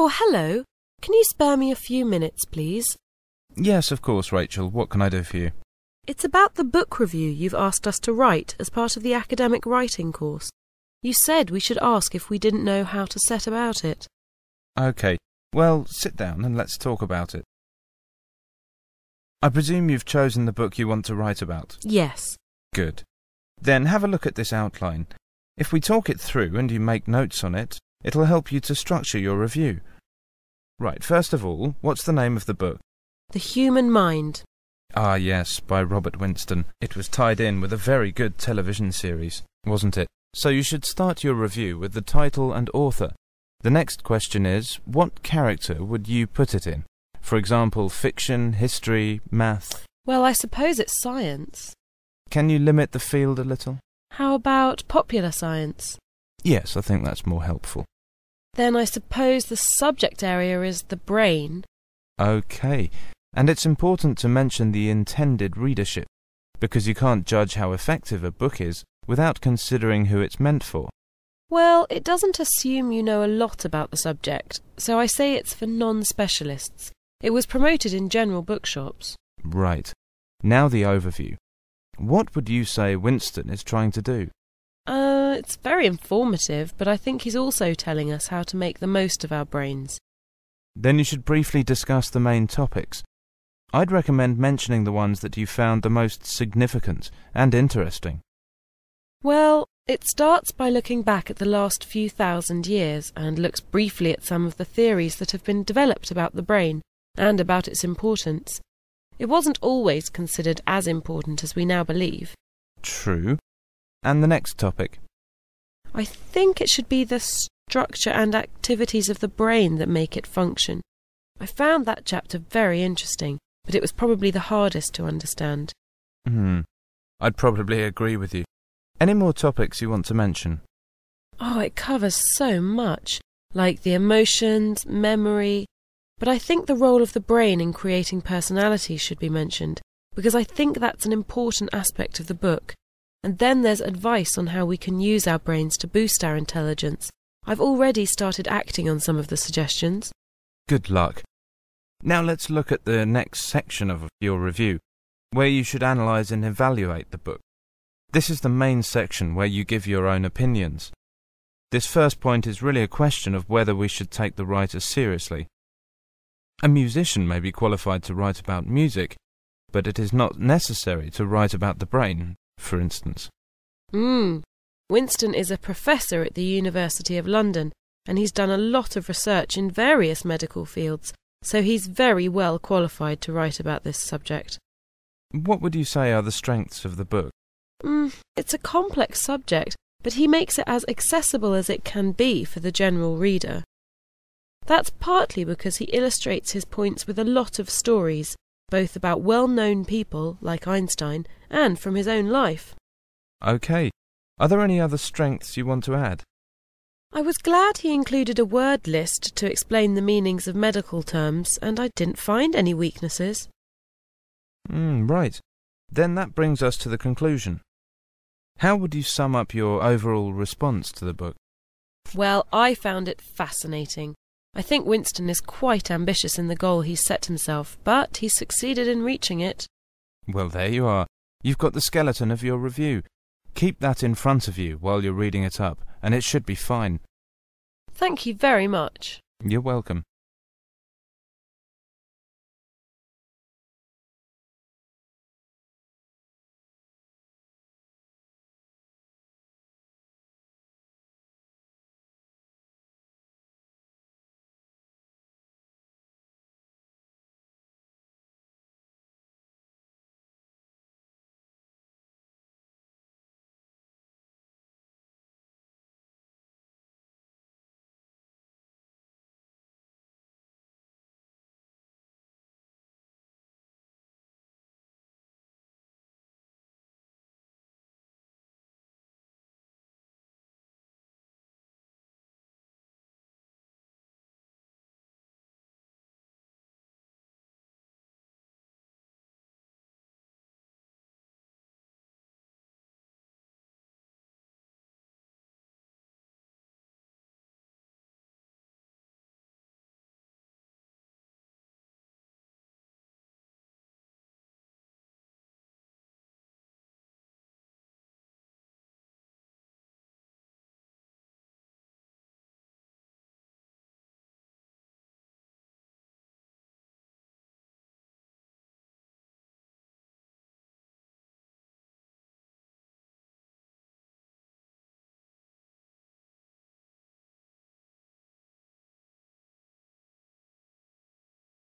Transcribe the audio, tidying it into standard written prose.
Oh, hello. Can you spare me a few minutes, please? Yes, of course, Rachel. What can I do for you? It's about the book review you've asked us to write as part of the academic writing course. You said we should ask if we didn't know how to set about it. OK. Well, sit down and let's talk about it. I presume you've chosen the book you want to write about? Yes. Good. Then have a look at this outline. If we talk it through and you make notes on it, it'll help you to structure your review. Right, first of all, what's the name of the book? The Human Mind. Ah, yes, by Robert Winston. It was tied in with a very good television series, wasn't it? So you should start your review with the title and author. The next question is, what character would you put it in? For example, fiction, history, math. Well, I suppose it's science. Can you limit the field a little? How about popular science? Yes, I think that's more helpful. Then I suppose the subject area is the brain. OK. And it's important to mention the intended readership, because you can't judge how effective a book is without considering who it's meant for. Well, it doesn't assume you know a lot about the subject, so I say it's for non-specialists. It was promoted in general bookshops. Right. Now the overview. What would you say Winston is trying to do? It's very informative, but I think he's also telling us how to make the most of our brains. Then you should briefly discuss the main topics. I'd recommend mentioning the ones that you found the most significant and interesting. Well, it starts by looking back at the last few thousand years and looks briefly at some of the theories that have been developed about the brain and about its importance. It wasn't always considered as important as we now believe. True. And the next topic? I think it should be the structure and activities of the brain that make it function. I found that chapter very interesting, but it was probably the hardest to understand. I'd probably agree with you. Any more topics you want to mention? Oh, it covers so much, like the emotions, memory. But I think the role of the brain in creating personality should be mentioned, because I think that's an important aspect of the book. And then there's advice on how we can use our brains to boost our intelligence. I've already started acting on some of the suggestions. Good luck. Now let's look at the next section of your review, where you should analyse and evaluate the book. This is the main section where you give your own opinions. This first point is really a question of whether we should take the writer seriously. A musician may be qualified to write about music, but it is not necessary to write about the brain, for instance. Winston is a professor at the University of London, and he's done a lot of research in various medical fields, so he's very well qualified to write about this subject. What would you say are the strengths of the book? It's a complex subject, but he makes it as accessible as it can be for the general reader. That's partly because he illustrates his points with a lot of stories, both about well-known people, like Einstein, and from his own life. OK. Are there any other strengths you want to add? I was glad he included a word list to explain the meanings of medical terms, and I didn't find any weaknesses. Right. Then that brings us to the conclusion. How would you sum up your overall response to the book? Well, I found it fascinating. I think Winston is quite ambitious in the goal he's set himself, but he's succeeded in reaching it. Well, there you are. You've got the skeleton of your review. Keep that in front of you while you're reading it up, and it should be fine. Thank you very much. You're welcome.